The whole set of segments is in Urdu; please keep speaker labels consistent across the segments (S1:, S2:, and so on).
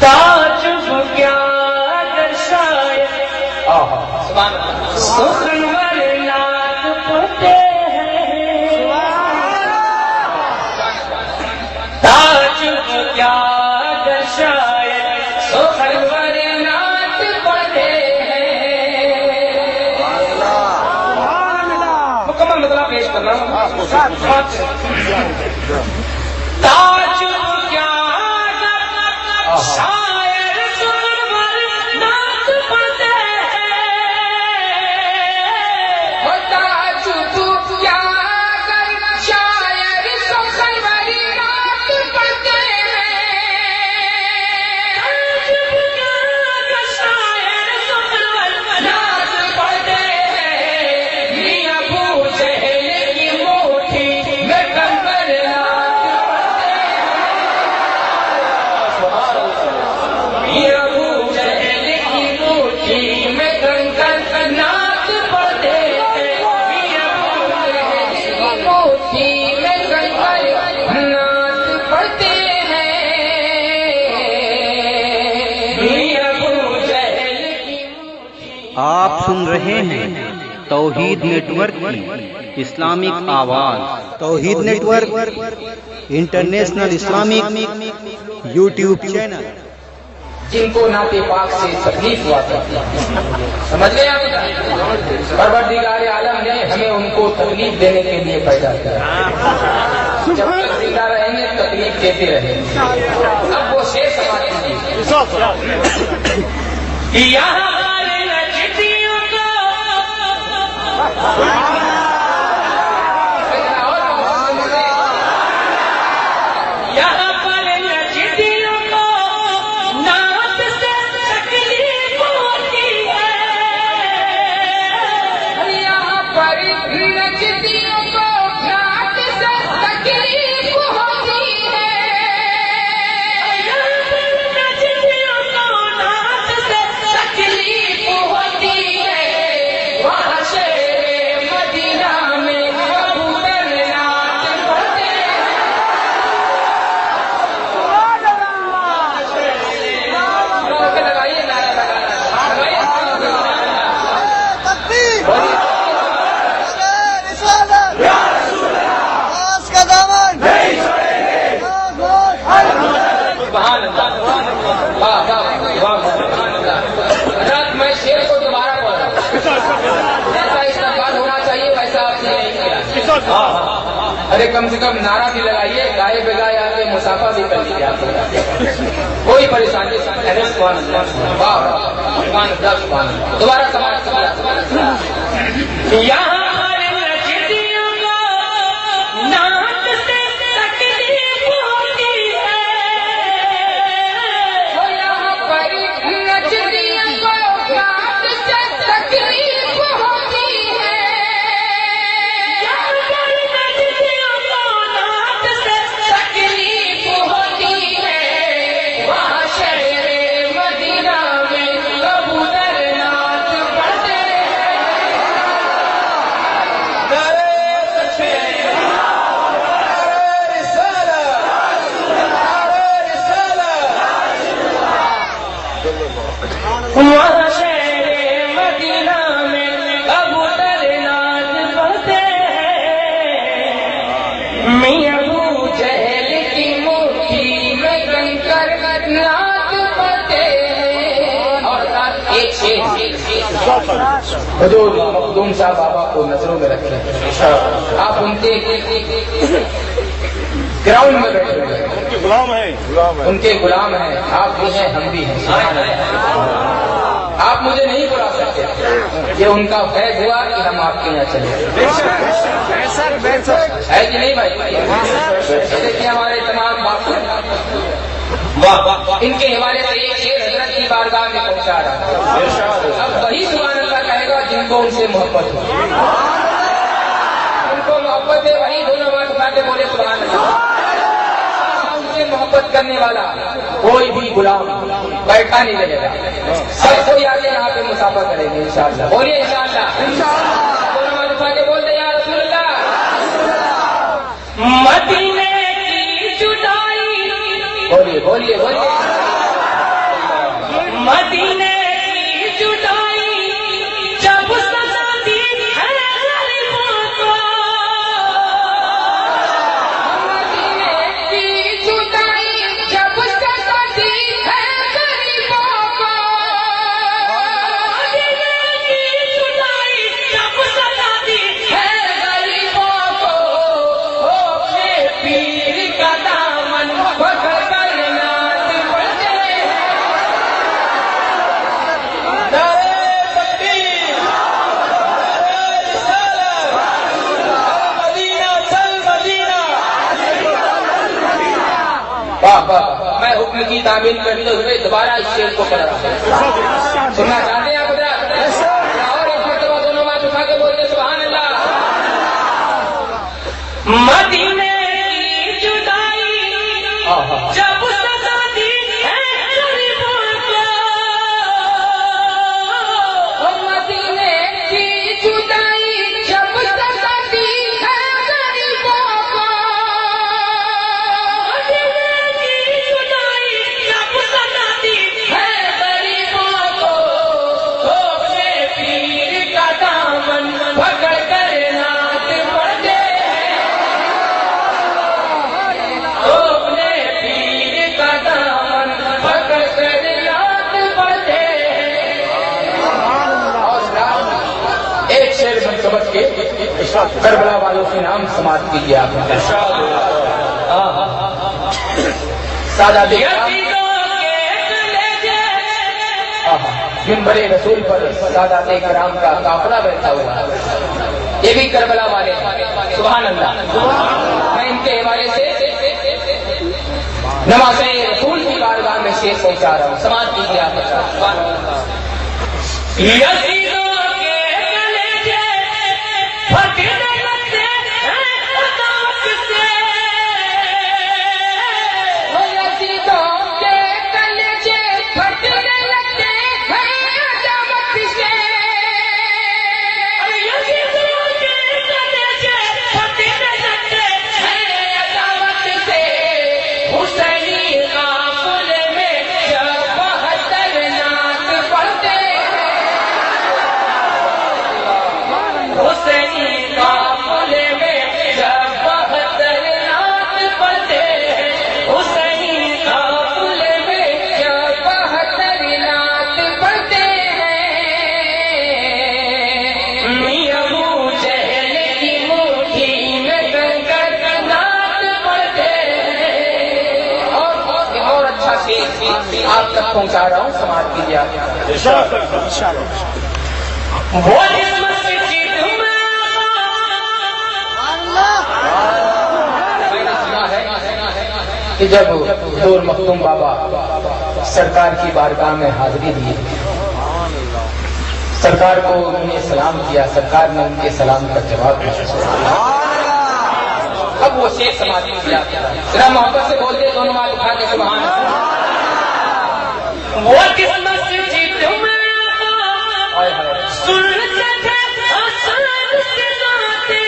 S1: تعجب کیا درشائے سخنور نعت پڑھتے ہیں، تعجب کیا درشائے سخنور نعت پڑھتے ہیں۔ مکمل مطلب پیش کر رہا ہوں۔ تعجب کیا شاعر سخنور نعت پڑھتے ہیں، تعجب کیا شاعر سخنور نعت پڑھتے ہیں، تعجب کیا شاعر سخنور نعت پڑھتے ہیں، میاں ابو جہل کی مٹھی میں کنکر نعت پڑھتے ہیں، میاں ابو جہل کی مٹھی میں کنکر نعت پڑھتے ہیں، میاں ابو جہل کی مٹھی میں کنکر نعت پڑھتے ہیں، میاں ابو جہل کی مٹھی۔
S2: آپ سن رہے ہیں توحید نیٹ ورک کی اسلامک آواز۔ Tauheed network international Islamic YouTube channel.
S1: جن کو نعت پاک سے تکلیف ہوا کرتی ہے، سمجھ گئے آپ؟ پروردگار عالم نے ہمیں ان کو تکلیف دینے کے لیے پیدا کیا، جب تک زندہ رہیں گے تکلیف دیتے رہیں گے۔ اب وہ شیر سماعت کیجیے۔ یہاں پر نچتیوں کو یہاں پر نچتیوں کو نعت سے تکلیف ہوتی ہے، یہاں پر نچتیوں کو نعت سے تکلیف ہوتی ہے، یہاں پر نچتیوں کو نعت سے تکلیف ہوتی ہے، وہاں شہر مدینہ میں کبوتر نعت پڑھتے ہیں۔ روک لگائیے، نعرہ لگائیے، سبحان اللہ، واہ واہ واہ سبحان اللہ۔ حضرت میں شیر کو دوبارہ پڑھ رہا ہوں، جیسا استقبال ہونا چاہیے ویسا آپ نے نہیں کیا۔ ارے کم سے کم نعرہ بھی لگائیے، گائے بگائے آگے مسافہ بھی کر لیجیے آپ، کوئی پریشانی نہیں۔ ارے سبحان اللہ، واہ واہ سبحان اللہ، سبحان اللہ۔ دوبارہ سماعت کیجیے۔ یہاں پر نچتیوں کو نعت سے تکلیف ہوتی ہے، یہاں پر نچتیوں کو نعت سے تکلیف ہوتی ہے، یہاں پر نچتیوں کو نعت سے تکلیف ہوتی ہے، وہاں شہر مدینہ میں کبوتر نعت پڑھتے ہیں۔ وہاں شہر مدینہ میں کبوتر نعت پڑھتے ہیں، میاں ابو جہل کی مٹھی میں کنکر نعت پڑھتے ہیں۔ اور ساتھ ایک شیر حضور مخدوم صاحب بابا کو نظروں میں رکھیں، آپ ان کے گراؤنڈ میں بیٹھے ہوئے ہیں، ان کے غلام ہیں، آپ بھی ہیں ہم بھی ہیں۔ آپ مجھے نہیں بلا سکتے، یہ ان کا فیض ہوا کہ ہم آپ کے یہاں چلے ہے کہ نہیں بھائی؟ دیکھیے ہمارے تمام باپ ان کے حوالے سے ایک شیر حضرت کی بارگاہ میں پہنچا رہا ہے۔ اب وہی سبحان اللہ کہے گا جن کو ان سے محبت ہو، ان کو محبت ہے، وہی دونوں بات اٹھا کے بولے سبحان اللہ۔ ان سے محبت کرنے والا کوئی بھی غلام بیٹھا نہیں لگے گا، سب کوئی آگے یہاں پہ مسافہ کریں گے انشاءاللہ۔ بولیے انشاءاللہ، دونوں بات اٹھا کے بول دیں یا رسول اللہ۔ مدینے کی جدائی، بولیے بولیے بولیے، واہ واہ، میں حکم کی تعمیل کرتے ہوئے دوبارہ اس شعر کو پڑھ رہا ہوں. سننا چاہتے ہیں آپ حضرات؟ اور ایک مرتبہ دونوں بات اٹھا کے بولتے سبحان اللہ. مدینے کی جدائی جب سزاتی ہے غریبوں کو، مدینے کی جدائی جب سزاتی ہے غریبوں کو، مدینے کی جدائی جب سزاتی ہے غریبوں کو، اپنے پیر کا دامن پکڑ کر ناچ پڑتے ہیں، اپنے پیر کا دامن پکڑ کر ناچ پڑتے ہیں. ایک شعر منتبت کے کربلا والوں کے نام سماعت کیجیے آپ. سادات منبر رسول پر سادات کرام کا قافلہ بیٹھا ہوا ہے. یہ بھی کربلا والے ہیں. سبحان اللہ. میں ان کے حوالے سے نماز رسول کی بارگاہ میں شعر پہنچا رہا ہوں. سماعت کیجیے آپ. یزیدوں کے کلیجے پھٹنے لگتے ہیں عداوت سے، یزیدوں کے کلیجے پھٹنے لگتے ہیں عداوت سے، یزیدوں کے کلیجے پھٹنے لگتے ہیں عداوت سے. حسینی قافلے میں جب 72 نعت پڑھتے ہیں، حسینی قافلے میں جب 72 نعت پڑھتے ہیں، حسینی قافلے میں جب 72 نعت پڑھتے ہیں. میاں ابو جہل کی مٹھی میں کنکر نعت پڑھتے ہیں. اور اچھا شعر آپ تک پہنچا رہا ہوں. سماعت کیجیے آپ. وہ جس مسجد میں میں نے سنا ہے کہ جب دور مختوم بابا سرکار کی بارگاہ میں حاضری دی، سرکار کو انہوں نے سلام کیا، سرکار نے ان کے سلام کا جواب دیا. اب وہ شیخ سماعت کیا. ذرا محبت سے بولتے دونوں ہاتھ اٹھا کے سبحان اللہ. وہ کس مسجد میں سنتے تھے حسن سے ناطے،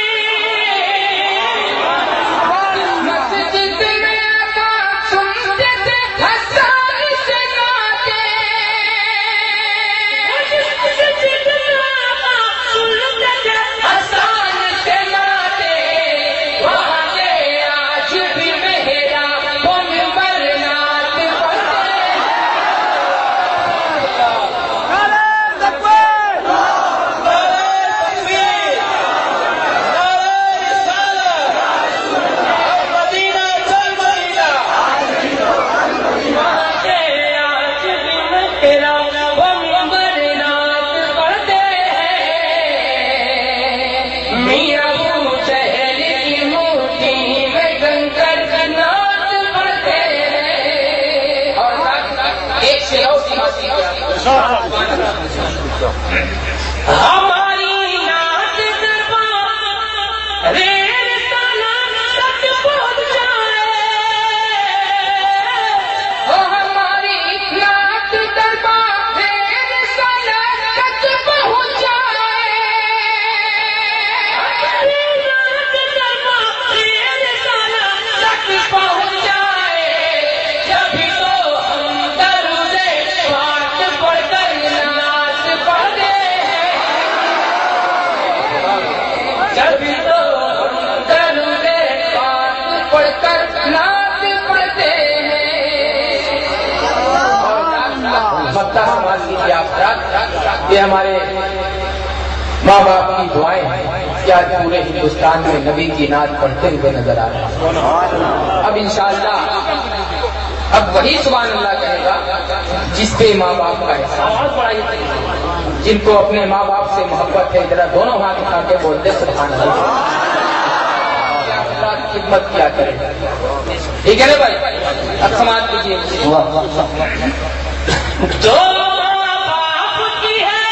S1: مسجد میں آقا سنتے تھے حسن سے ناطے، مسجد میں آقا سنتے تھے حسن سے ناطے. وہاں سے آج بھی میرا وہ منبر نعت پڑھتے ہیں. ہماری نعت دربار ریل سالان تک پہنچ جائے، ہماری نعت دربار ریل سالان تک پہنچ جائے، ہماری نعت دربار ریل سالان تک پہنچ جائے. جبھی تو ہم درود پاک پڑھ کر نعت پڑھتے ہیں، جبھی تو ہم درود پاک پڑھ کر نعت پڑھتے ہیں. مکہ سماج کی افراد یہ ہمارے ماں باپ کی دعائیں ہیں کہ آج پورے ہندوستان میں نبی کی نعت پڑھتے ہوئے نظر آ رہے ہیں. اب انشاءاللہ اب وہی سبحان اللہ کہے گا جس پہ ماں باپ کا احسان، جن کو اپنے ماں باپ سے محبت ہے. ذرا دونوں ہاتھ اٹھا کے بولتے سبحان اللہ. خدمت کیا کرے. ٹھیک ہے نا بھائی؟ اب سماعت کیجیے.
S3: جو باپ کی ہے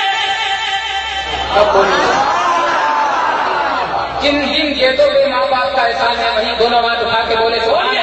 S1: جن گیتوں پہ ماں باپ کا احسان ہے وہی دونوں بات اٹھا کے بولے تو